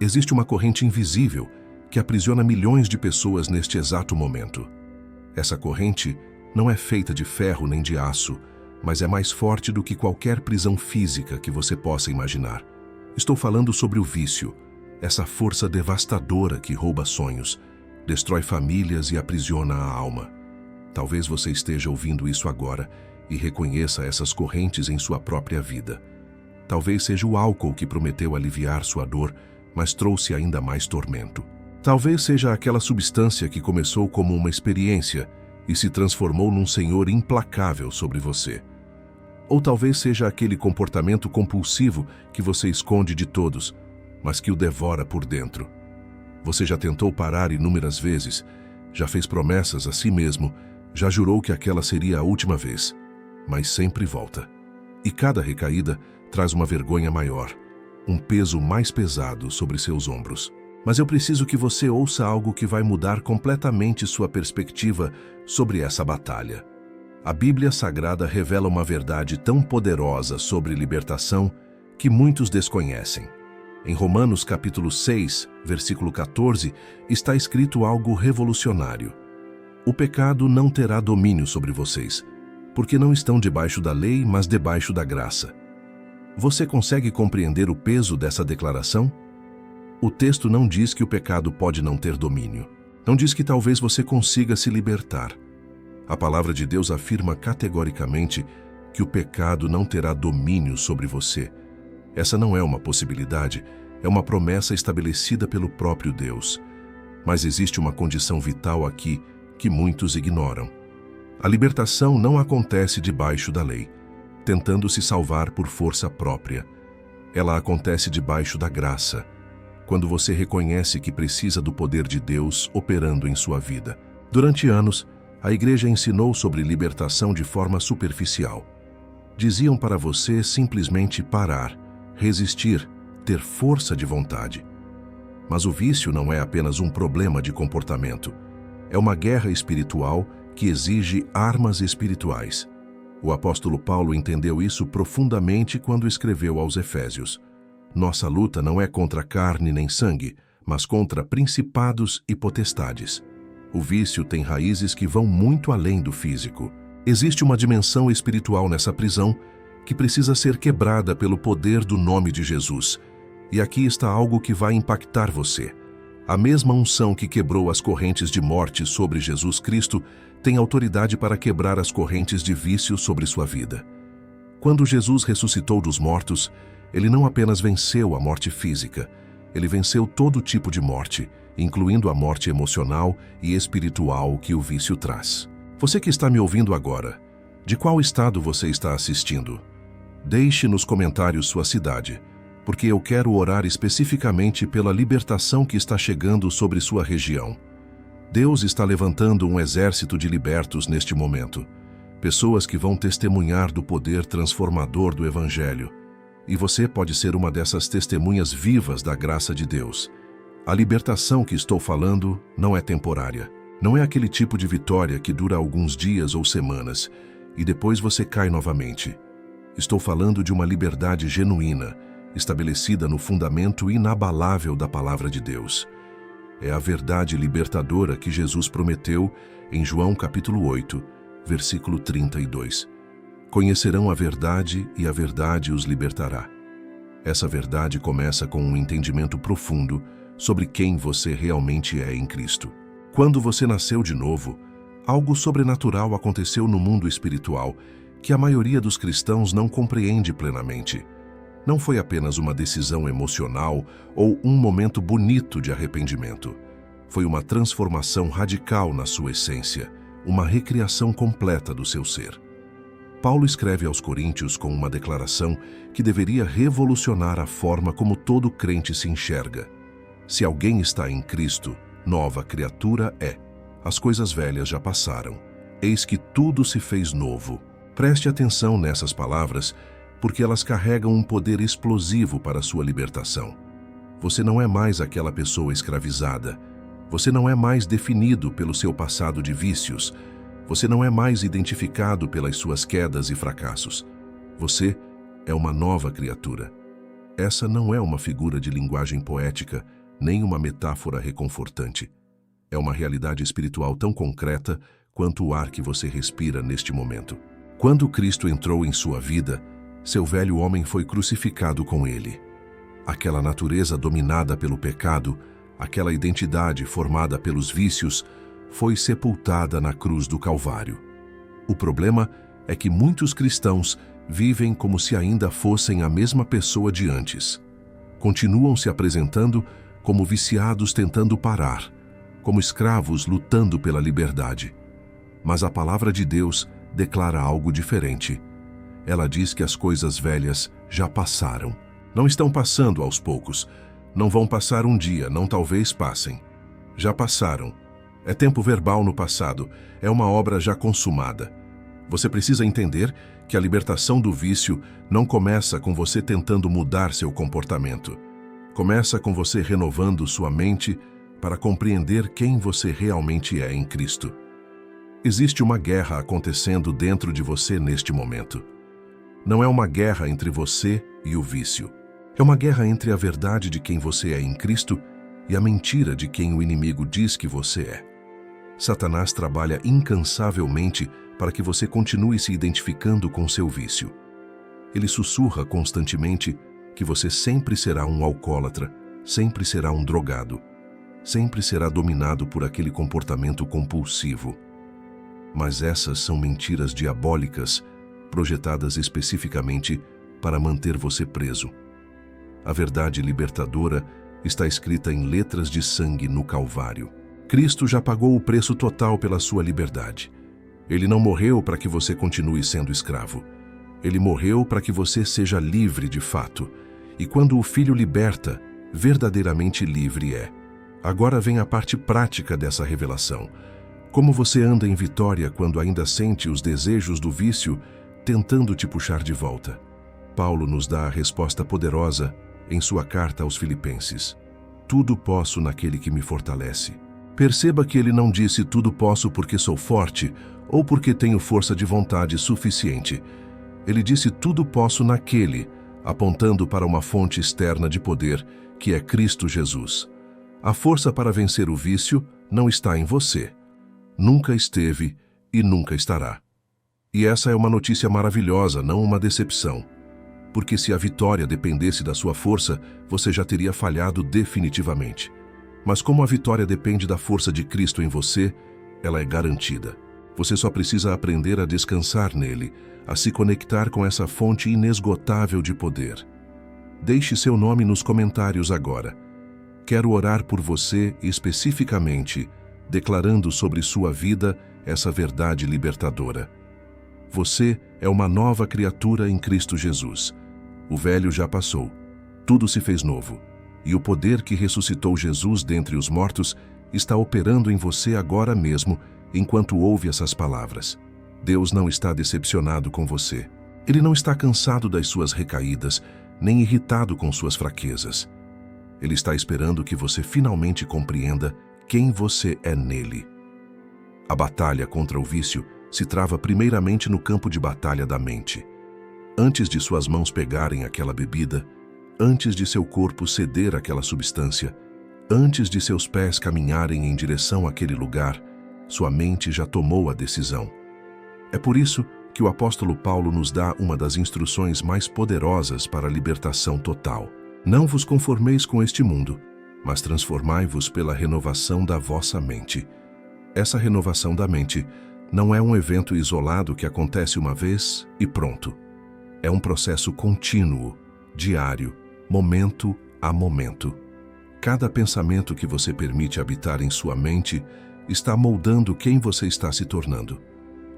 Existe uma corrente invisível que aprisiona milhões de pessoas neste exato momento. Essa corrente não é feita de ferro nem de aço, mas é mais forte do que qualquer prisão física que você possa imaginar. Estou falando sobre o vício, essa força devastadora que rouba sonhos, destrói famílias e aprisiona a alma. Talvez você esteja ouvindo isso agora e reconheça essas correntes em sua própria vida. Talvez seja o álcool que prometeu aliviar sua dor, mas trouxe ainda mais tormento. Talvez seja aquela substância que começou como uma experiência e se transformou num senhor implacável sobre você. Ou talvez seja aquele comportamento compulsivo que você esconde de todos, mas que o devora por dentro. Você já tentou parar inúmeras vezes, já fez promessas a si mesmo, já jurou que aquela seria a última vez, mas sempre volta. E cada recaída traz uma vergonha maior, um peso mais pesado sobre seus ombros. Mas eu preciso que você ouça algo que vai mudar completamente sua perspectiva sobre essa batalha. A Bíblia Sagrada revela uma verdade tão poderosa sobre libertação que muitos desconhecem. Em Romanos capítulo 6, versículo 14, está escrito algo revolucionário. O pecado não terá domínio sobre vocês, porque não estão debaixo da lei, mas debaixo da graça. Você consegue compreender o peso dessa declaração? O texto não diz que o pecado pode não ter domínio. Não diz que talvez você consiga se libertar. A palavra de Deus afirma categoricamente que o pecado não terá domínio sobre você. Essa não é uma possibilidade, é uma promessa estabelecida pelo próprio Deus. Mas existe uma condição vital aqui que muitos ignoram. A libertação não acontece debaixo da lei, tentando se salvar por força própria. Ela acontece debaixo da graça, quando você reconhece que precisa do poder de Deus operando em sua vida. Durante anos, a igreja ensinou sobre libertação de forma superficial. Diziam para você simplesmente parar, resistir, ter força de vontade. Mas o vício não é apenas um problema de comportamento. É uma guerra espiritual que exige armas espirituais. O apóstolo Paulo entendeu isso profundamente quando escreveu aos Efésios. Nossa luta não é contra carne nem sangue, mas contra principados e potestades. O vício tem raízes que vão muito além do físico. Existe uma dimensão espiritual nessa prisão que precisa ser quebrada pelo poder do nome de Jesus. E aqui está algo que vai impactar você. A mesma unção que quebrou as correntes de morte sobre Jesus Cristo tem autoridade para quebrar as correntes de vício sobre sua vida. Quando Jesus ressuscitou dos mortos, ele não apenas venceu a morte física, ele venceu todo tipo de morte, incluindo a morte emocional e espiritual que o vício traz. Você que está me ouvindo agora, de qual estado você está assistindo? Deixe nos comentários sua cidade, porque eu quero orar especificamente pela libertação que está chegando sobre sua região. Deus está levantando um exército de libertos neste momento, pessoas que vão testemunhar do poder transformador do Evangelho. E você pode ser uma dessas testemunhas vivas da graça de Deus. A libertação que estou falando não é temporária. Não é aquele tipo de vitória que dura alguns dias ou semanas e depois você cai novamente. Estou falando de uma liberdade genuína, estabelecida no fundamento inabalável da palavra de Deus. É a verdade libertadora que Jesus prometeu em João capítulo 8, versículo 32. Conhecerão a verdade e a verdade os libertará. Essa verdade começa com um entendimento profundo sobre quem você realmente é em Cristo. Quando você nasceu de novo, algo sobrenatural aconteceu no mundo espiritual que a maioria dos cristãos não compreende plenamente. Não foi apenas uma decisão emocional ou um momento bonito de arrependimento. Foi uma transformação radical na sua essência, uma recriação completa do seu ser. Paulo escreve aos Coríntios com uma declaração que deveria revolucionar a forma como todo crente se enxerga. Se alguém está em Cristo, nova criatura é. As coisas velhas já passaram. Eis que tudo se fez novo. Preste atenção nessas palavras, porque elas carregam um poder explosivo para a sua libertação. Você não é mais aquela pessoa escravizada. Você não é mais definido pelo seu passado de vícios. Você não é mais identificado pelas suas quedas e fracassos. Você é uma nova criatura. Essa não é uma figura de linguagem poética, nem uma metáfora reconfortante. É uma realidade espiritual tão concreta quanto o ar que você respira neste momento. Quando Cristo entrou em sua vida, seu velho homem foi crucificado com ele. Aquela natureza dominada pelo pecado, aquela identidade formada pelos vícios, foi sepultada na cruz do Calvário. O problema é que muitos cristãos vivem como se ainda fossem a mesma pessoa de antes. Continuam se apresentando como viciados tentando parar, como escravos lutando pela liberdade. Mas a palavra de Deus declara algo diferente. Ela diz que as coisas velhas já passaram. Não estão passando aos poucos. Não vão passar um dia, não talvez passem. Já passaram. É tempo verbal no passado. É uma obra já consumada. Você precisa entender que a libertação do vício não começa com você tentando mudar seu comportamento. Começa com você renovando sua mente para compreender quem você realmente é em Cristo. Existe uma guerra acontecendo dentro de você neste momento. Não é uma guerra entre você e o vício. É uma guerra entre a verdade de quem você é em Cristo e a mentira de quem o inimigo diz que você é. Satanás trabalha incansavelmente para que você continue se identificando com seu vício. Ele sussurra constantemente que você sempre será um alcoólatra, sempre será um drogado, sempre será dominado por aquele comportamento compulsivo. Mas essas são mentiras diabólicas, projetadas especificamente para manter você preso. A verdade libertadora está escrita em letras de sangue no Calvário. Cristo já pagou o preço total pela sua liberdade. Ele não morreu para que você continue sendo escravo. Ele morreu para que você seja livre de fato. E quando o Filho liberta, verdadeiramente livre é. Agora vem a parte prática dessa revelação. Como você anda em vitória quando ainda sente os desejos do vício tentando te puxar de volta? Paulo nos dá a resposta poderosa em sua carta aos Filipenses. Tudo posso naquele que me fortalece. Perceba que ele não disse tudo posso porque sou forte ou porque tenho força de vontade suficiente. Ele disse tudo posso naquele, apontando para uma fonte externa de poder, que é Cristo Jesus. A força para vencer o vício não está em você. Nunca esteve e nunca estará. E essa é uma notícia maravilhosa, não uma decepção. Porque se a vitória dependesse da sua força, você já teria falhado definitivamente. Mas como a vitória depende da força de Cristo em você, ela é garantida. Você só precisa aprender a descansar nele, a se conectar com essa fonte inesgotável de poder. Deixe seu nome nos comentários agora. Quero orar por você especificamente, declarando sobre sua vida essa verdade libertadora. Você é uma nova criatura em Cristo Jesus. O velho já passou, tudo se fez novo, e o poder que ressuscitou Jesus dentre os mortos está operando em você agora mesmo, enquanto ouve essas palavras. Deus não está decepcionado com você. Ele não está cansado das suas recaídas, nem irritado com suas fraquezas. Ele está esperando que você finalmente compreenda quem você é nele. A batalha contra o vício se trava primeiramente no campo de batalha da mente. Antes de suas mãos pegarem aquela bebida, antes de seu corpo ceder àquela substância, antes de seus pés caminharem em direção àquele lugar, sua mente já tomou a decisão. É por isso que o apóstolo Paulo nos dá uma das instruções mais poderosas para a libertação total. Não vos conformeis com este mundo, mas transformai-vos pela renovação da vossa mente. Essa renovação da mente não é um evento isolado que acontece uma vez e pronto. É um processo contínuo, diário, momento a momento. Cada pensamento que você permite habitar em sua mente está moldando quem você está se tornando.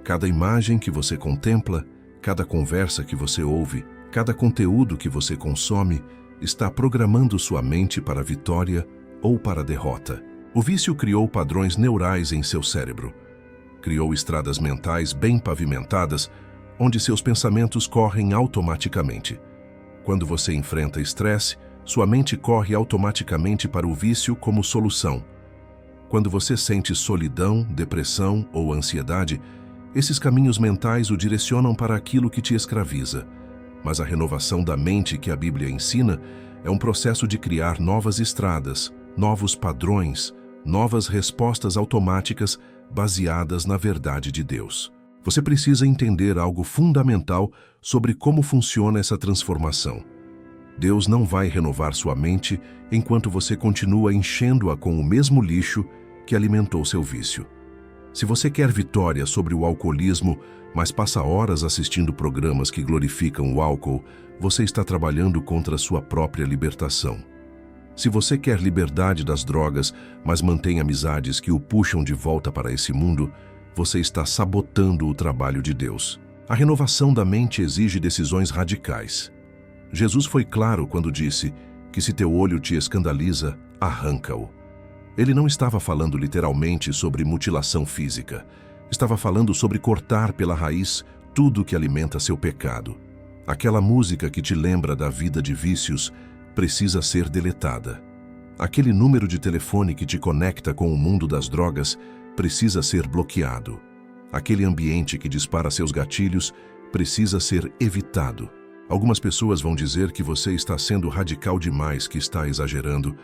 Cada imagem que você contempla, cada conversa que você ouve, cada conteúdo que você consome, está programando sua mente para a vitória ou para a derrota. O vício criou padrões neurais em seu cérebro. Criou estradas mentais bem pavimentadas, onde seus pensamentos correm automaticamente. Quando você enfrenta estresse, sua mente corre automaticamente para o vício como solução. Quando você sente solidão, depressão ou ansiedade, esses caminhos mentais o direcionam para aquilo que te escraviza. Mas a renovação da mente que a Bíblia ensina é um processo de criar novas estradas, novos padrões, novas respostas automáticas baseadas na verdade de Deus. Você precisa entender algo fundamental sobre como funciona essa transformação. Deus não vai renovar sua mente enquanto você continua enchendo-a com o mesmo lixo que alimentou seu vício. Se você quer vitória sobre o alcoolismo, mas passa horas assistindo programas que glorificam o álcool, você está trabalhando contra sua própria libertação. Se você quer liberdade das drogas, mas mantém amizades que o puxam de volta para esse mundo, você está sabotando o trabalho de Deus. A renovação da mente exige decisões radicais. Jesus foi claro quando disse que se teu olho te escandaliza, arranca-o. Ele não estava falando literalmente sobre mutilação física. Estava falando sobre cortar pela raiz tudo que alimenta seu pecado. Aquela música que te lembra da vida de vícios precisa ser deletada. Aquele número de telefone que te conecta com o mundo das drogas precisa ser bloqueado. Aquele ambiente que dispara seus gatilhos precisa ser evitado. Algumas pessoas vão dizer que você está sendo radical demais, que está exagerando,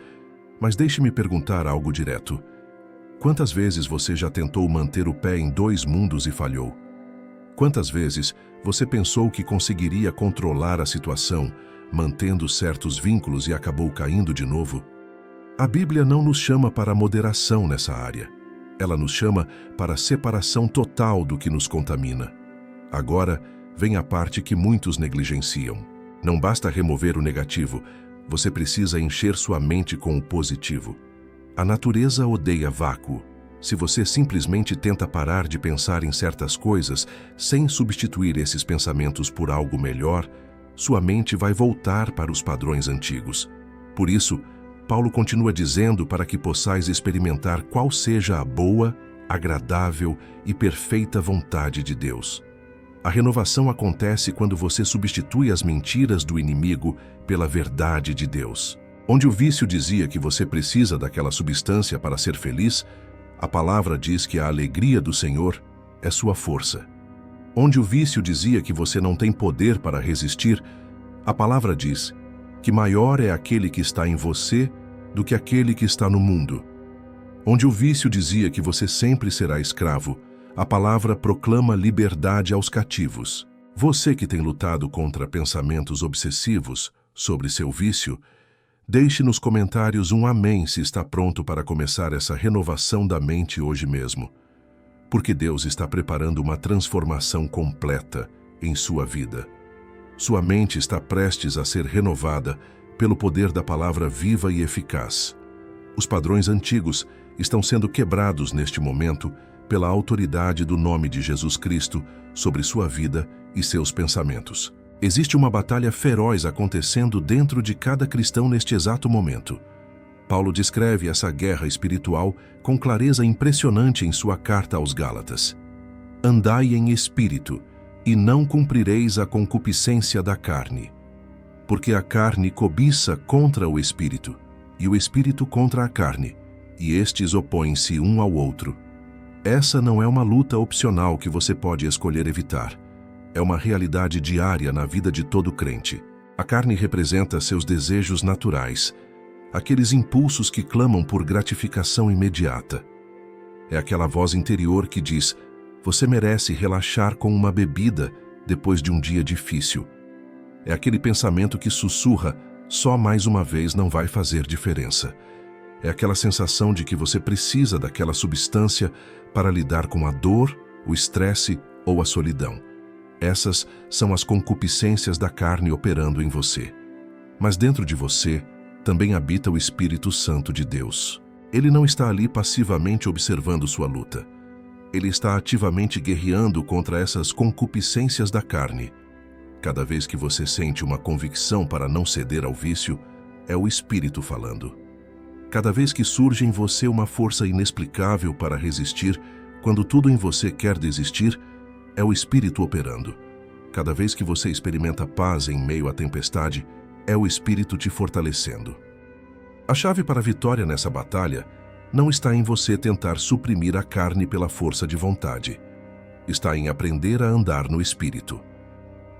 mas deixe-me perguntar algo direto. Quantas vezes você já tentou manter o pé em dois mundos e falhou? Quantas vezes você pensou que conseguiria controlar a situação, mantendo certos vínculos e acabou caindo de novo? A Bíblia não nos chama para moderação nessa área. Ela nos chama para separação total do que nos contamina. Agora, vem a parte que muitos negligenciam. Não basta remover o negativo, você precisa encher sua mente com o positivo. A natureza odeia vácuo. Se você simplesmente tenta parar de pensar em certas coisas, sem substituir esses pensamentos por algo melhor, sua mente vai voltar para os padrões antigos. Por isso, Paulo continua dizendo para que possais experimentar qual seja a boa, agradável e perfeita vontade de Deus. A renovação acontece quando você substitui as mentiras do inimigo pela verdade de Deus. Onde o vício dizia que você precisa daquela substância para ser feliz, a palavra diz que a alegria do Senhor é sua força. Onde o vício dizia que você não tem poder para resistir, a palavra diz que maior é aquele que está em você do que aquele que está no mundo. Onde o vício dizia que você sempre será escravo, a palavra proclama liberdade aos cativos. Você que tem lutado contra pensamentos obsessivos sobre seu vício, deixe nos comentários um amém se está pronto para começar essa renovação da mente hoje mesmo. Porque Deus está preparando uma transformação completa em sua vida. Sua mente está prestes a ser renovada pelo poder da palavra viva e eficaz. Os padrões antigos estão sendo quebrados neste momento pela autoridade do nome de Jesus Cristo sobre sua vida e seus pensamentos. Existe uma batalha feroz acontecendo dentro de cada cristão neste exato momento. Paulo descreve essa guerra espiritual com clareza impressionante em sua carta aos Gálatas. Andai em espírito, e não cumprireis a concupiscência da carne. Porque a carne cobiça contra o espírito, e o espírito contra a carne, e estes opõem-se um ao outro. Essa não é uma luta opcional que você pode escolher evitar. É uma realidade diária na vida de todo crente. A carne representa seus desejos naturais, aqueles impulsos que clamam por gratificação imediata. É aquela voz interior que diz: você merece relaxar com uma bebida depois de um dia difícil. É aquele pensamento que sussurra: só mais uma vez não vai fazer diferença. É aquela sensação de que você precisa daquela substância para lidar com a dor, o estresse ou a solidão. Essas são as concupiscências da carne operando em você. Mas dentro de você também habita o Espírito Santo de Deus. Ele não está ali passivamente observando sua luta. Ele está ativamente guerreando contra essas concupiscências da carne. Cada vez que você sente uma convicção para não ceder ao vício, é o Espírito falando. Cada vez que surge em você uma força inexplicável para resistir, quando tudo em você quer desistir, é o Espírito operando. Cada vez que você experimenta paz em meio à tempestade, é o Espírito te fortalecendo. A chave para a vitória nessa batalha não está em você tentar suprimir a carne pela força de vontade. Está em aprender a andar no Espírito.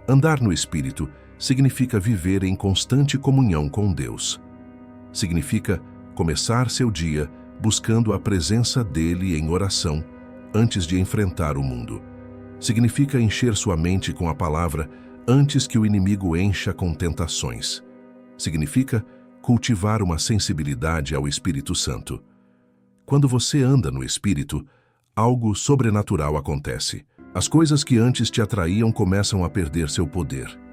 Andar no Espírito significa viver em constante comunhão com Deus. Significa começar seu dia buscando a presença dele em oração antes de enfrentar o mundo. Significa encher sua mente com a palavra antes que o inimigo encha com tentações. Significa cultivar uma sensibilidade ao Espírito Santo. Quando você anda no Espírito, algo sobrenatural acontece. As coisas que antes te atraíam começam a perder seu poder.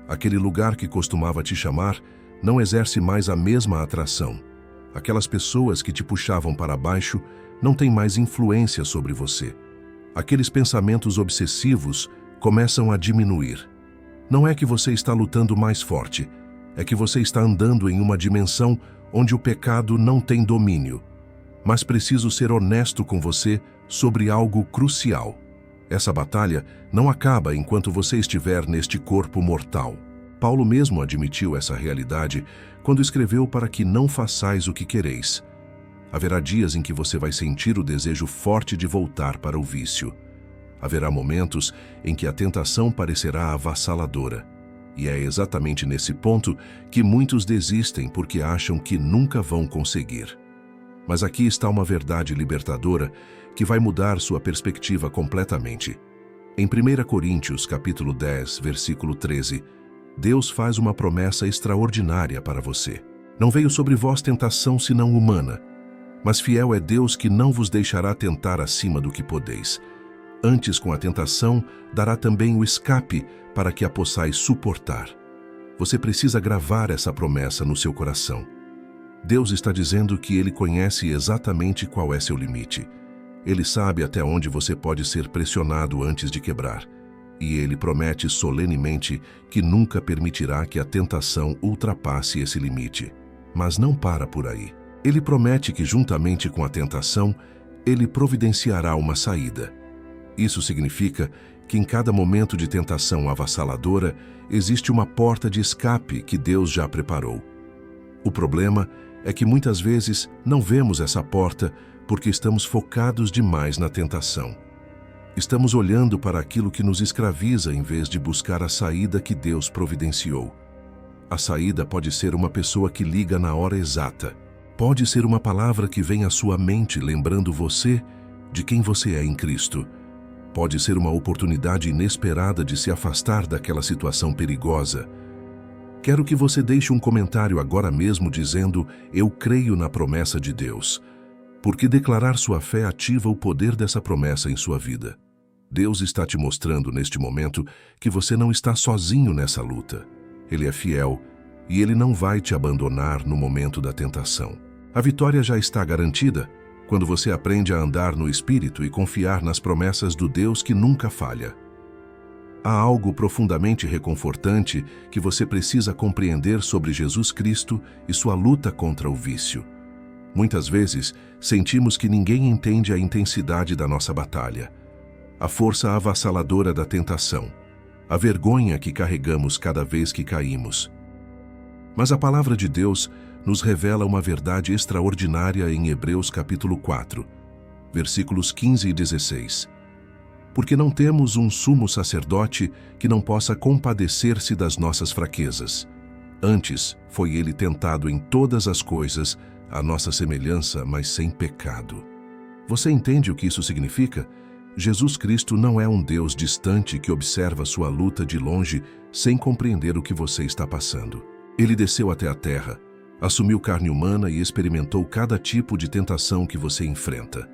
Aquele lugar que costumava te chamar não exerce mais a mesma atração. Aquelas pessoas que te puxavam para baixo não têm mais influência sobre você. Aqueles pensamentos obsessivos começam a diminuir. Não é que você está lutando mais forte, é que você está andando em uma dimensão onde o pecado não tem domínio. Mas preciso ser honesto com você sobre algo crucial. Essa batalha não acaba enquanto você estiver neste corpo mortal. Paulo mesmo admitiu essa realidade quando escreveu para que não façais o que quereis. Haverá dias em que você vai sentir o desejo forte de voltar para o vício. Haverá momentos em que a tentação parecerá avassaladora. E é exatamente nesse ponto que muitos desistem porque acham que nunca vão conseguir. Mas aqui está uma verdade libertadora que vai mudar sua perspectiva completamente. Em 1 Coríntios, capítulo 10, versículo 13, Deus faz uma promessa extraordinária para você. Não veio sobre vós tentação senão humana, mas fiel é Deus que não vos deixará tentar acima do que podeis. Antes, com a tentação, dará também o escape para que a possais suportar. Você precisa gravar essa promessa no seu coração. Deus está dizendo que Ele conhece exatamente qual é seu limite. Ele sabe até onde você pode ser pressionado antes de quebrar. E Ele promete solenemente que nunca permitirá que a tentação ultrapasse esse limite. Mas não para por aí. Ele promete que, juntamente com a tentação, Ele providenciará uma saída. Isso significa que em cada momento de tentação avassaladora existe uma porta de escape que Deus já preparou. O problema é que muitas vezes não vemos essa porta porque estamos focados demais na tentação. Estamos olhando para aquilo que nos escraviza em vez de buscar a saída que Deus providenciou. A saída pode ser uma pessoa que liga na hora exata. Pode ser uma palavra que vem à sua mente lembrando você de quem você é em Cristo. Pode ser uma oportunidade inesperada de se afastar daquela situação perigosa. Quero que você deixe um comentário agora mesmo dizendo: eu creio na promessa de Deus, porque declarar sua fé ativa o poder dessa promessa em sua vida. Deus está te mostrando neste momento que você não está sozinho nessa luta. Ele é fiel e Ele não vai te abandonar no momento da tentação. A vitória já está garantida quando você aprende a andar no Espírito e confiar nas promessas do Deus que nunca falha. Há algo profundamente reconfortante que você precisa compreender sobre Jesus Cristo e sua luta contra o vício. Muitas vezes, sentimos que ninguém entende a intensidade da nossa batalha, a força avassaladora da tentação, a vergonha que carregamos cada vez que caímos. Mas a palavra de Deus nos revela uma verdade extraordinária em Hebreus capítulo 4, versículos 15 e 16. Porque não temos um sumo sacerdote que não possa compadecer-se das nossas fraquezas. Antes, foi ele tentado em todas as coisas, à nossa semelhança, mas sem pecado. Você entende o que isso significa? Jesus Cristo não é um Deus distante que observa sua luta de longe sem compreender o que você está passando. Ele desceu até a terra, assumiu carne humana e experimentou cada tipo de tentação que você enfrenta.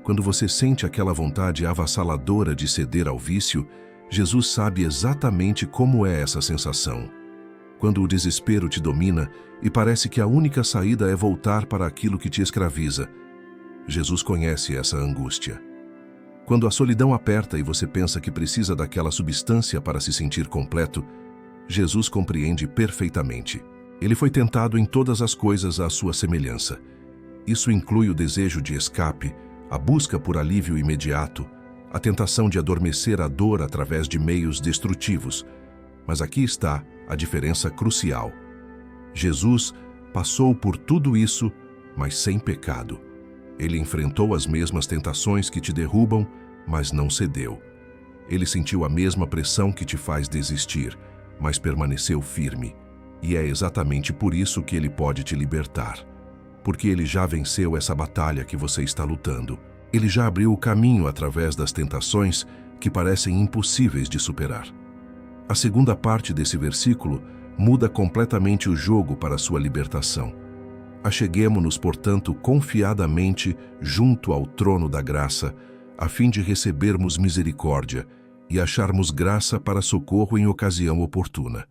Quando você sente aquela vontade avassaladora de ceder ao vício, Jesus sabe exatamente como é essa sensação. Quando o desespero te domina e parece que a única saída é voltar para aquilo que te escraviza, Jesus conhece essa angústia. Quando a solidão aperta e você pensa que precisa daquela substância para se sentir completo, Jesus compreende perfeitamente. Ele foi tentado em todas as coisas à sua semelhança. Isso inclui o desejo de escape, a busca por alívio imediato, a tentação de adormecer a dor através de meios destrutivos. Mas aqui está a diferença crucial. Jesus passou por tudo isso, mas sem pecado. Ele enfrentou as mesmas tentações que te derrubam, mas não cedeu. Ele sentiu a mesma pressão que te faz desistir, mas permaneceu firme. E é exatamente por isso que ele pode te libertar. Porque ele já venceu essa batalha que você está lutando. Ele já abriu o caminho através das tentações que parecem impossíveis de superar. A segunda parte desse versículo muda completamente o jogo para sua libertação. Acheguemo-nos, portanto, confiadamente junto ao trono da graça, a fim de recebermos misericórdia e acharmos graça para socorro em ocasião oportuna.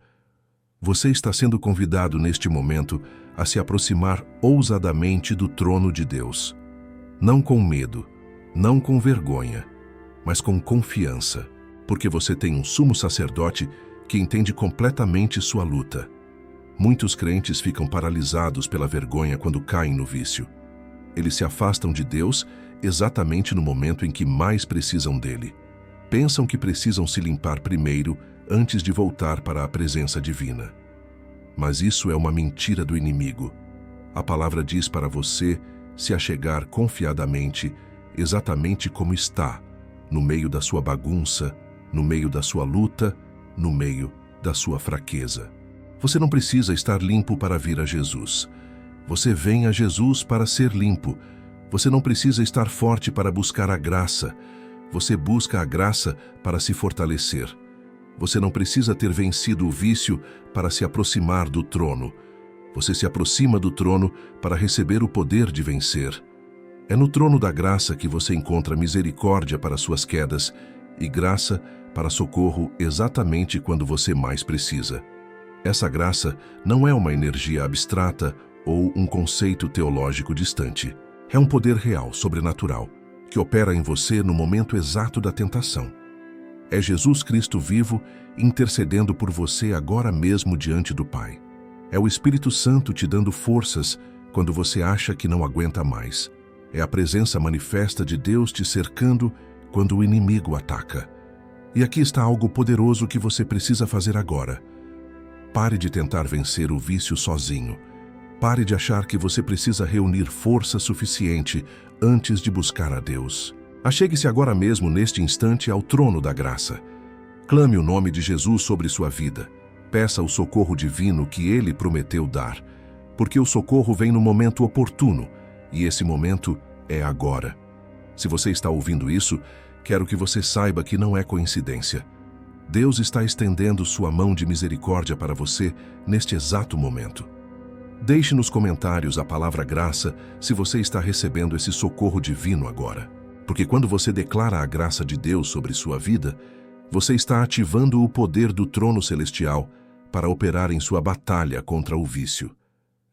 Você está sendo convidado neste momento a se aproximar ousadamente do trono de Deus. Não com medo, não com vergonha, mas com confiança, porque você tem um sumo sacerdote que entende completamente sua luta. Muitos crentes ficam paralisados pela vergonha quando caem no vício. Eles se afastam de Deus exatamente no momento em que mais precisam dele. Pensam que precisam se limpar primeiro antes de voltar para a presença divina. Mas isso é uma mentira do inimigo. A palavra diz para você se achegar confiadamente, exatamente como está, no meio da sua bagunça, no meio da sua luta, no meio da sua fraqueza. Você não precisa estar limpo para vir a Jesus. Você vem a Jesus para ser limpo. Você não precisa estar forte para buscar a graça. Você busca a graça para se fortalecer. Você não precisa ter vencido o vício para se aproximar do trono. Você se aproxima do trono para receber o poder de vencer. É no trono da graça que você encontra misericórdia para suas quedas e graça para socorro exatamente quando você mais precisa. Essa graça não é uma energia abstrata ou um conceito teológico distante. É um poder real, sobrenatural, que opera em você no momento exato da tentação. É Jesus Cristo vivo intercedendo por você agora mesmo diante do Pai. É o Espírito Santo te dando forças quando você acha que não aguenta mais. É a presença manifesta de Deus te cercando quando o inimigo ataca. E aqui está algo poderoso que você precisa fazer agora. Pare de tentar vencer o vício sozinho. Pare de achar que você precisa reunir força suficiente antes de buscar a Deus. Achegue-se agora mesmo, neste instante, ao trono da graça. Clame o nome de Jesus sobre sua vida. Peça o socorro divino que Ele prometeu dar, porque o socorro vem no momento oportuno, e esse momento é agora. Se você está ouvindo isso, quero que você saiba que não é coincidência. Deus está estendendo sua mão de misericórdia para você neste exato momento. Deixe nos comentários a palavra graça se você está recebendo esse socorro divino agora. Porque quando você declara a graça de Deus sobre sua vida, você está ativando o poder do trono celestial para operar em sua batalha contra o vício.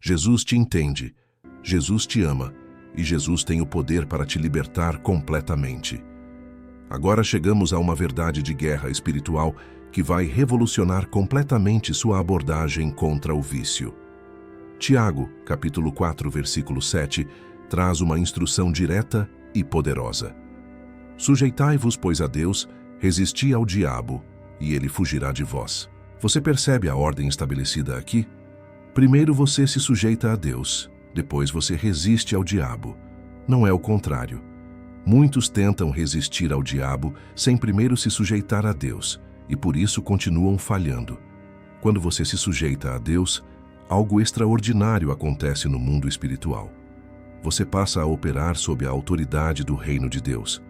Jesus te entende, Jesus te ama e Jesus tem o poder para te libertar completamente. Agora chegamos a uma verdade de guerra espiritual que vai revolucionar completamente sua abordagem contra o vício. Tiago, capítulo 4, versículo 7, traz uma instrução direta e poderosa. Sujeitai-vos, pois, a Deus, resisti ao diabo, e ele fugirá de vós. Você percebe a ordem estabelecida aqui? Primeiro você se sujeita a Deus, depois você resiste ao diabo. Não é o contrário. Muitos tentam resistir ao diabo sem primeiro se sujeitar a Deus, e por isso continuam falhando. Quando você se sujeita a Deus, algo extraordinário acontece no mundo espiritual. Você passa a operar sob a autoridade do reino de Deus.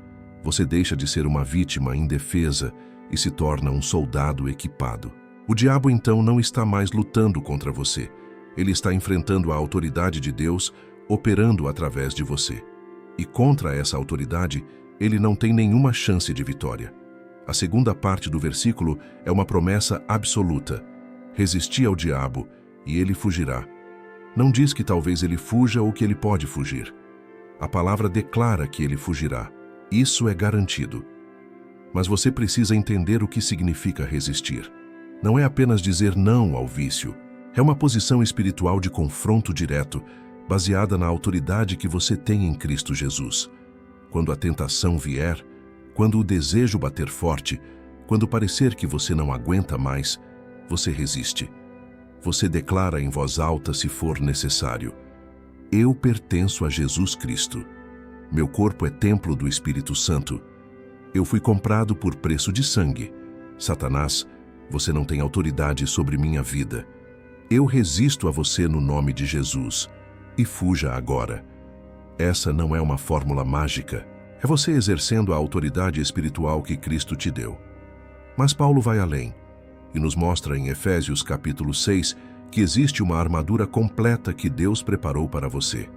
Você deixa de ser uma vítima indefesa e se torna um soldado equipado. O diabo então não está mais lutando contra você. Ele está enfrentando a autoridade de Deus, operando através de você. E contra essa autoridade, ele não tem nenhuma chance de vitória. A segunda parte do versículo é uma promessa absoluta. Resisti ao diabo, e ele fugirá. Não diz que talvez ele fuja ou que ele pode fugir. A palavra declara que ele fugirá. Isso é garantido. Mas você precisa entender o que significa resistir. Não é apenas dizer não ao vício. É uma posição espiritual de confronto direto, baseada na autoridade que você tem em Cristo Jesus. Quando a tentação vier, quando o desejo bater forte, quando parecer que você não aguenta mais, você resiste. Você declara em voz alta se for necessário: eu pertenço a Jesus Cristo. Meu corpo é templo do Espírito Santo. Eu fui comprado por preço de sangue. Satanás, Você não tem autoridade sobre minha vida. Eu resisto a você no nome de Jesus. E fuja agora. Essa não é uma fórmula mágica. É você exercendo a autoridade espiritual que Cristo te deu. Mas Paulo vai além e nos mostra em Efésios capítulo 6 que existe uma armadura completa que Deus preparou para você.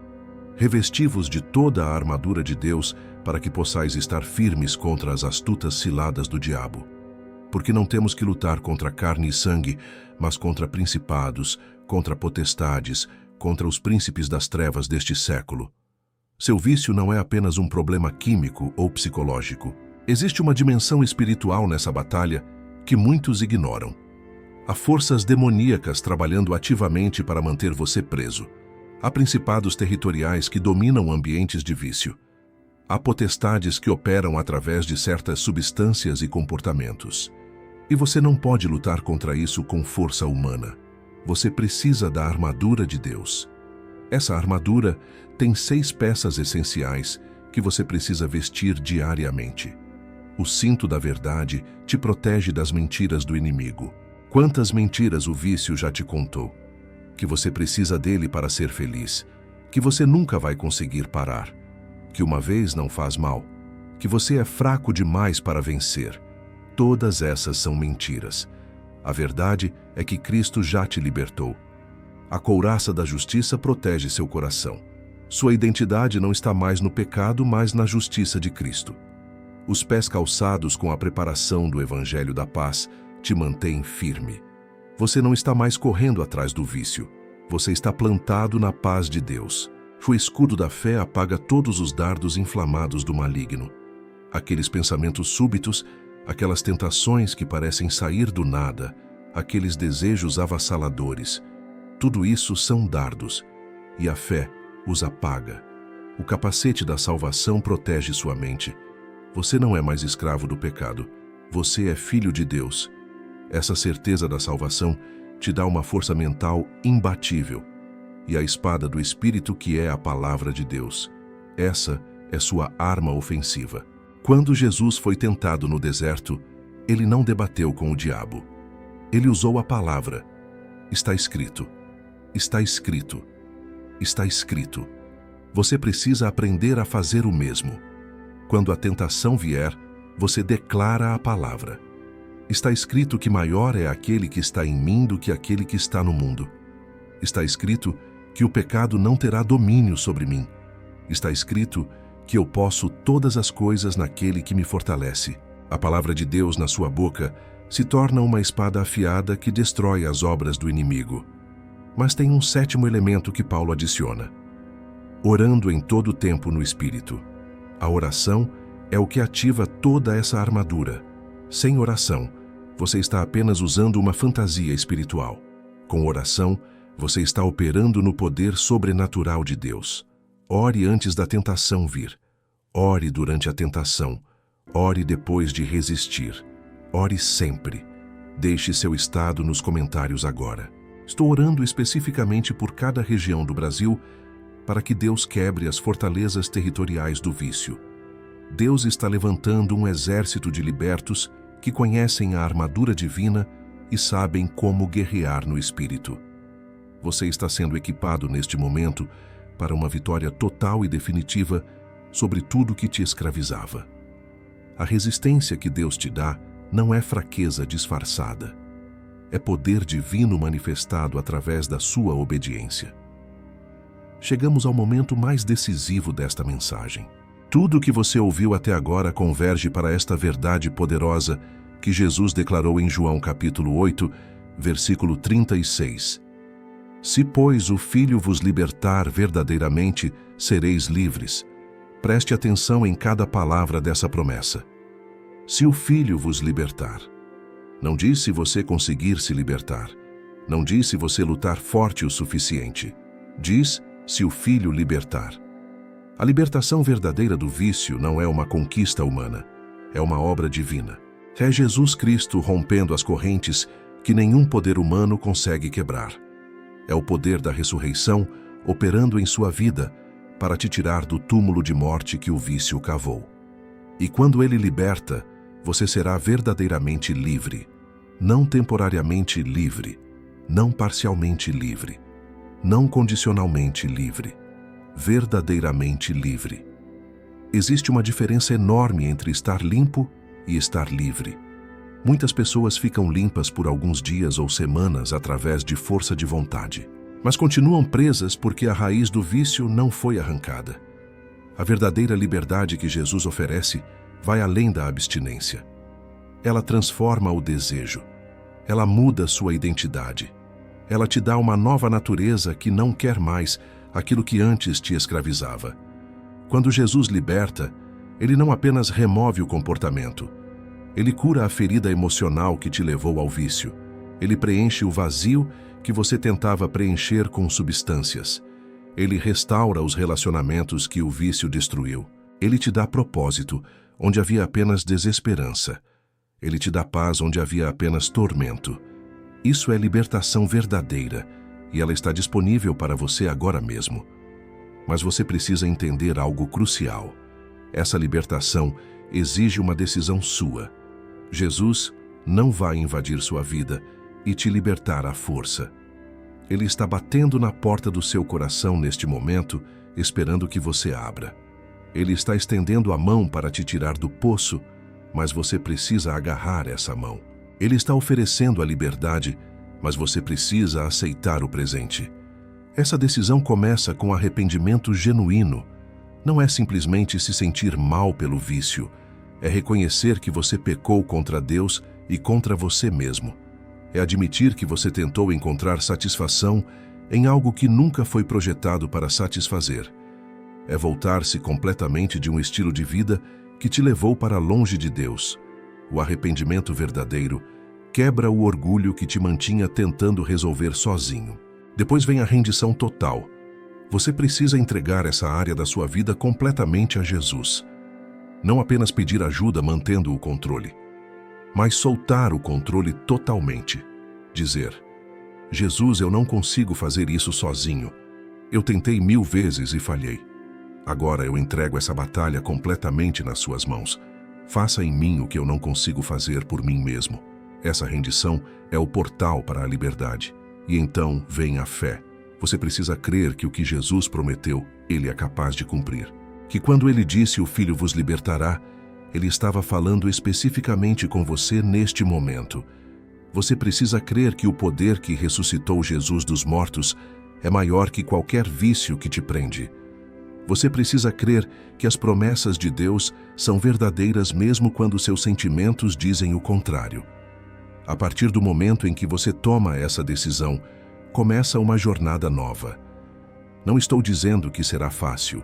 Revesti-vos de toda a armadura de Deus para que possais estar firmes contra as astutas ciladas do diabo. Porque não temos que lutar contra carne e sangue, mas contra principados, contra potestades, contra os príncipes das trevas deste século. Seu vício não é apenas um problema químico ou psicológico. Existe uma dimensão espiritual nessa batalha que muitos ignoram. Há forças demoníacas trabalhando ativamente para manter você preso. Há principados territoriais que dominam ambientes de vício. Há potestades que operam através de certas substâncias e comportamentos. E você não pode lutar contra isso com força humana. Você precisa da armadura de Deus. Essa armadura tem 6 peças essenciais que você precisa vestir diariamente. O cinto da verdade te protege das mentiras do inimigo. Quantas mentiras o vício já te contou? Que você precisa dele para ser feliz, que você nunca vai conseguir parar, que uma vez não faz mal, que você é fraco demais para vencer. Todas essas são mentiras. A verdade é que Cristo já te libertou. A couraça da justiça protege seu coração. Sua identidade não está mais no pecado, mas na justiça de Cristo. Os pés calçados com a preparação do Evangelho da Paz te mantêm firme. Você não está mais correndo atrás do vício. Você está plantado na paz de Deus. O escudo da fé apaga todos os dardos inflamados do maligno. Aqueles pensamentos súbitos, aquelas tentações que parecem sair do nada, aqueles desejos avassaladores. Tudo isso são dardos, e a fé os apaga. O capacete da salvação protege sua mente. Você não é mais escravo do pecado. Você é filho de Deus. Essa certeza da salvação te dá uma força mental imbatível. E a espada do Espírito, que é a palavra de Deus. Essa é sua arma ofensiva. Quando Jesus foi tentado no deserto, ele não debateu com o diabo. Ele usou a palavra. Está escrito. Está escrito. Está escrito. Você precisa aprender a fazer o mesmo. Quando a tentação vier, você declara a palavra. Está escrito que maior é aquele que está em mim do que aquele que está no mundo. Está escrito que o pecado não terá domínio sobre mim. Está escrito que eu posso todas as coisas naquele que me fortalece. A palavra de Deus na sua boca se torna uma espada afiada que destrói as obras do inimigo. Mas tem um 7º elemento que Paulo adiciona. Orando em todo o tempo no Espírito. A oração é o que ativa toda essa armadura. Sem oração, você está apenas usando uma fantasia espiritual. Com oração, você está operando no poder sobrenatural de Deus. Ore antes da tentação vir. Ore durante a tentação. Ore depois de resistir. Ore sempre. Deixe seu estado nos comentários agora. Estou orando especificamente por cada região do Brasil para que Deus quebre as fortalezas territoriais do vício. Deus está levantando um exército de libertos que conhecem a armadura divina e sabem como guerrear no Espírito. Você está sendo equipado neste momento para uma vitória total e definitiva sobre tudo que te escravizava. A resistência que Deus te dá não é fraqueza disfarçada. É poder divino manifestado através da sua obediência. Chegamos ao momento mais decisivo desta mensagem. Tudo o que você ouviu até agora converge para esta verdade poderosa que Jesus declarou em João capítulo 8, versículo 36. Se, pois, o Filho vos libertar verdadeiramente, sereis livres. Preste atenção em cada palavra dessa promessa. Se o Filho vos libertar. Não diz se você conseguir se libertar. Não diz se você lutar forte o suficiente. Diz se o Filho libertar. A libertação verdadeira do vício não é uma conquista humana, é uma obra divina. É Jesus Cristo rompendo as correntes que nenhum poder humano consegue quebrar. É o poder da ressurreição operando em sua vida para te tirar do túmulo de morte que o vício cavou. E quando ele liberta, você será verdadeiramente livre. não temporariamente livre, não parcialmente livre, não condicionalmente livre, verdadeiramente livre. Existe uma diferença enorme entre estar limpo e estar livre. Muitas pessoas ficam limpas por alguns dias ou semanas através de força de vontade, mas continuam presas porque a raiz do vício não foi arrancada. A verdadeira liberdade que Jesus oferece vai além da abstinência. Ela transforma o desejo. Ela muda sua identidade. Ela te dá uma nova natureza que não quer mais aquilo que antes te escravizava. Quando Jesus liberta, Ele não apenas remove o comportamento. Ele cura a ferida emocional que te levou ao vício. Ele preenche o vazio que você tentava preencher com substâncias. Ele restaura os relacionamentos que o vício destruiu. Ele te dá propósito onde havia apenas desesperança. Ele te dá paz onde havia apenas tormento. Isso é libertação verdadeira e ela está disponível para você agora mesmo. Mas você precisa entender algo crucial. Essa libertação exige uma decisão sua. Jesus não vai invadir sua vida e te libertar à força. Ele está batendo na porta do seu coração neste momento, esperando que você abra. Ele está estendendo a mão para te tirar do poço, mas você precisa agarrar essa mão. Ele está oferecendo a liberdade, mas você precisa aceitar o presente. Essa decisão começa com arrependimento genuíno. Não é simplesmente se sentir mal pelo vício. É reconhecer que você pecou contra Deus e contra você mesmo. É admitir que você tentou encontrar satisfação em algo que nunca foi projetado para satisfazer. É voltar-se completamente de um estilo de vida que te levou para longe de Deus. O arrependimento verdadeiro quebra o orgulho que te mantinha tentando resolver sozinho. Depois vem a rendição total. Você precisa entregar essa área da sua vida completamente a Jesus. Não apenas pedir ajuda mantendo o controle, mas soltar o controle totalmente. Dizer: Jesus, eu não consigo fazer isso sozinho. Eu tentei 1000 vezes e falhei. Agora eu entrego essa batalha completamente nas suas mãos. Faça em mim o que eu não consigo fazer por mim mesmo. Essa rendição é o portal para a liberdade. E então vem a fé. Você precisa crer que o que Jesus prometeu, Ele é capaz de cumprir. Que quando Ele disse o Filho vos libertará, Ele estava falando especificamente com você neste momento. Você precisa crer que o poder que ressuscitou Jesus dos mortos é maior que qualquer vício que te prende. Você precisa crer que as promessas de Deus são verdadeiras mesmo quando seus sentimentos dizem o contrário. A partir do momento em que você toma essa decisão, começa uma jornada nova. Não estou dizendo que será fácil.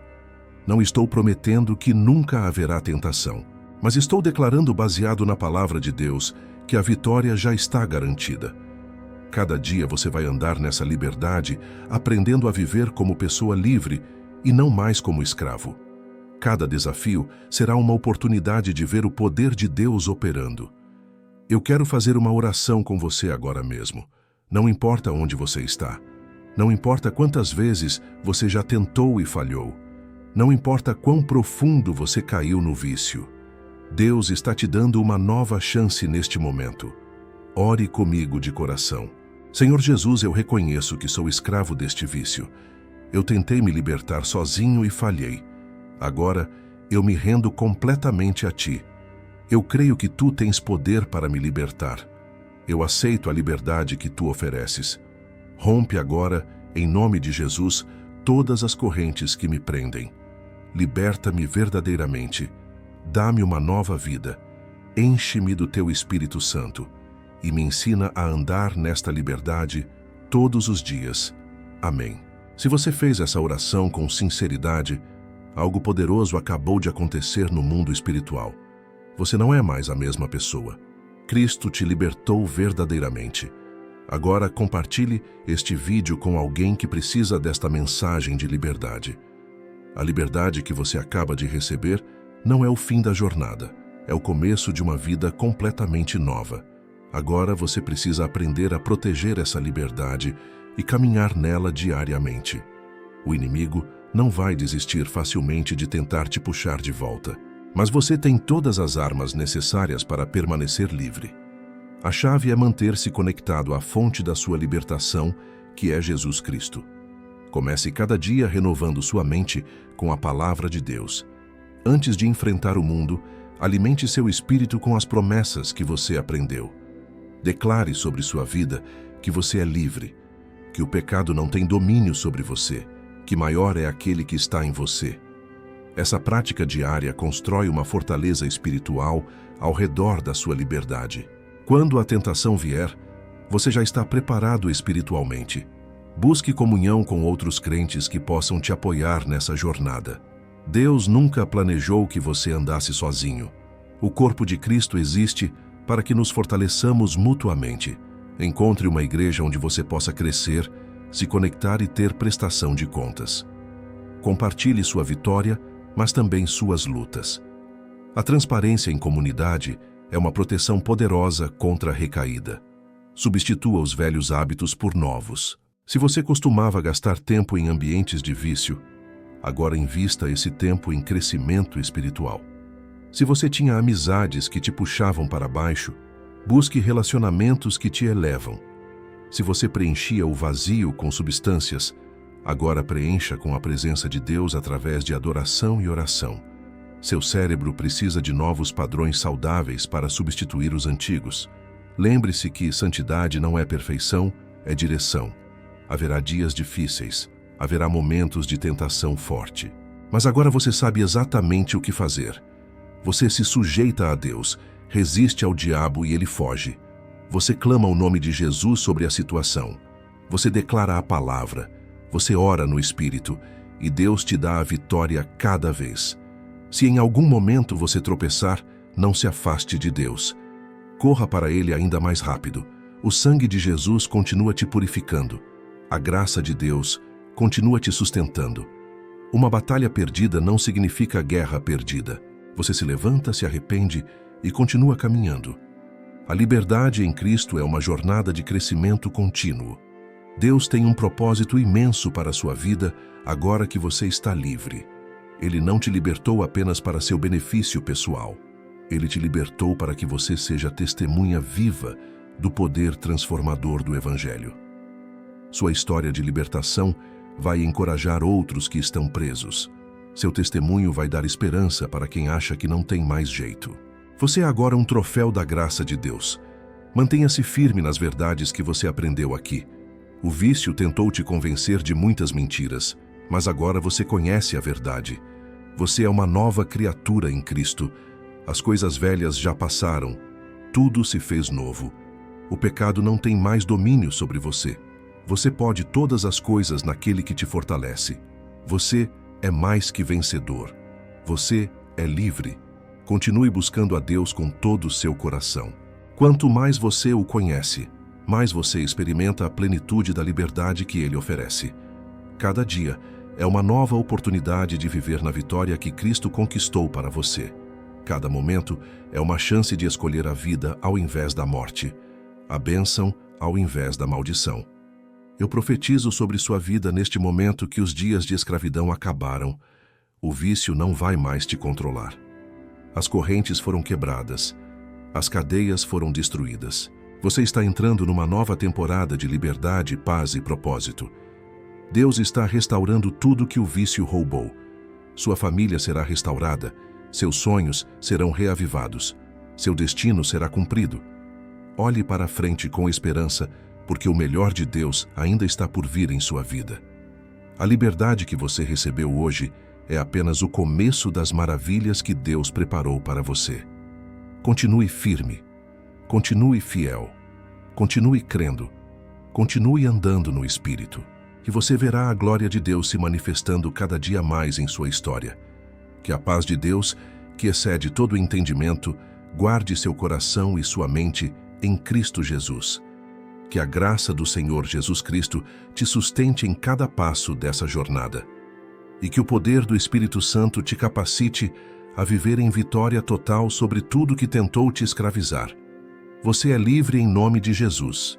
Não estou prometendo que nunca haverá tentação. Mas estou declarando, baseado na palavra de Deus, que a vitória já está garantida. Cada dia você vai andar nessa liberdade, aprendendo a viver como pessoa livre e não mais como escravo. Cada desafio será uma oportunidade de ver o poder de Deus operando. Eu quero fazer uma oração com você agora mesmo. Não importa onde você está. Não importa quantas vezes você já tentou e falhou. Não importa quão profundo você caiu no vício. Deus está te dando uma nova chance neste momento. Ore comigo de coração. Senhor Jesus, eu reconheço que sou escravo deste vício. Eu tentei me libertar sozinho e falhei. Agora, eu me rendo completamente a Ti. Eu creio que Tu tens poder para me libertar. Eu aceito a liberdade que Tu ofereces. Rompe agora, em nome de Jesus, todas as correntes que me prendem. Liberta-me verdadeiramente. Dá-me uma nova vida. Enche-me do Teu Espírito Santo e me ensina a andar nesta liberdade todos os dias. Amém. Se você fez essa oração com sinceridade, algo poderoso acabou de acontecer no mundo espiritual. Você não é mais a mesma pessoa. Cristo te libertou verdadeiramente. Agora compartilhe este vídeo com alguém que precisa desta mensagem de liberdade. A liberdade que você acaba de receber não é o fim da jornada, é o começo de uma vida completamente nova. Agora você precisa aprender a proteger essa liberdade e caminhar nela diariamente. O inimigo não vai desistir facilmente de tentar te puxar de volta, mas você tem todas as armas necessárias para permanecer livre. A chave é manter-se conectado à fonte da sua libertação, que é Jesus Cristo. Comece cada dia renovando sua mente com a palavra de Deus. Antes de enfrentar o mundo, alimente seu espírito com as promessas que você aprendeu. Declare sobre sua vida que você é livre, que o pecado não tem domínio sobre você, que maior é aquele que está em você. Essa prática diária constrói uma fortaleza espiritual ao redor da sua liberdade. Quando a tentação vier, você já está preparado espiritualmente. Busque comunhão com outros crentes que possam te apoiar nessa jornada. Deus nunca planejou que você andasse sozinho. O corpo de Cristo existe para que nos fortaleçamos mutuamente. Encontre uma igreja onde você possa crescer, se conectar e ter prestação de contas. Compartilhe sua vitória, mas também suas lutas. A transparência em comunidade é uma proteção poderosa contra a recaída. Substitua os velhos hábitos por novos. Se você costumava gastar tempo em ambientes de vício, agora invista esse tempo em crescimento espiritual. Se você tinha amizades que te puxavam para baixo, busque relacionamentos que te elevam. Se você preenchia o vazio com substâncias, agora preencha com a presença de Deus através de adoração e oração. Seu cérebro precisa de novos padrões saudáveis para substituir os antigos. Lembre-se que santidade não é perfeição, é direção. Haverá dias difíceis, haverá momentos de tentação forte. Mas agora você sabe exatamente o que fazer. Você se sujeita a Deus, resiste ao diabo e ele foge. Você clama o nome de Jesus sobre a situação. Você declara a palavra. Você ora no Espírito e Deus te dá a vitória cada vez. Se em algum momento você tropeçar, não se afaste de Deus. Corra para Ele ainda mais rápido. O sangue de Jesus continua te purificando. A graça de Deus continua te sustentando. Uma batalha perdida não significa guerra perdida. Você se levanta, se arrepende e continua caminhando. A liberdade em Cristo é uma jornada de crescimento contínuo. Deus tem um propósito imenso para a sua vida agora que você está livre. Ele não te libertou apenas para seu benefício pessoal. Ele te libertou para que você seja testemunha viva do poder transformador do Evangelho. Sua história de libertação vai encorajar outros que estão presos. Seu testemunho vai dar esperança para quem acha que não tem mais jeito. Você é agora um troféu da graça de Deus. Mantenha-se firme nas verdades que você aprendeu aqui. O vício tentou te convencer de muitas mentiras, mas agora você conhece a verdade. Você é uma nova criatura em Cristo. As coisas velhas já passaram. Tudo se fez novo. O pecado não tem mais domínio sobre você. Você pode todas as coisas naquele que te fortalece. Você é mais que vencedor. Você é livre. Continue buscando a Deus com todo o seu coração. Quanto mais você o conhece, mais você experimenta a plenitude da liberdade que Ele oferece. Cada dia é uma nova oportunidade de viver na vitória que Cristo conquistou para você. Cada momento é uma chance de escolher a vida ao invés da morte, a bênção ao invés da maldição. Eu profetizo sobre sua vida neste momento que os dias de escravidão acabaram. O vício não vai mais te controlar. As correntes foram quebradas. As cadeias foram destruídas. Você está entrando numa nova temporada de liberdade, paz e propósito. Deus está restaurando tudo que o vício roubou. Sua família será restaurada. Seus sonhos serão reavivados. Seu destino será cumprido. Olhe para a frente com esperança, porque o melhor de Deus ainda está por vir em sua vida. A liberdade que você recebeu hoje é apenas o começo das maravilhas que Deus preparou para você. Continue firme, continue fiel, continue crendo, continue andando no Espírito, e você verá a glória de Deus se manifestando cada dia mais em sua história. Que a paz de Deus, que excede todo o entendimento, guarde seu coração e sua mente em Cristo Jesus. Que a graça do Senhor Jesus Cristo te sustente em cada passo dessa jornada. E que o poder do Espírito Santo te capacite a viver em vitória total sobre tudo que tentou te escravizar. Você é livre em nome de Jesus.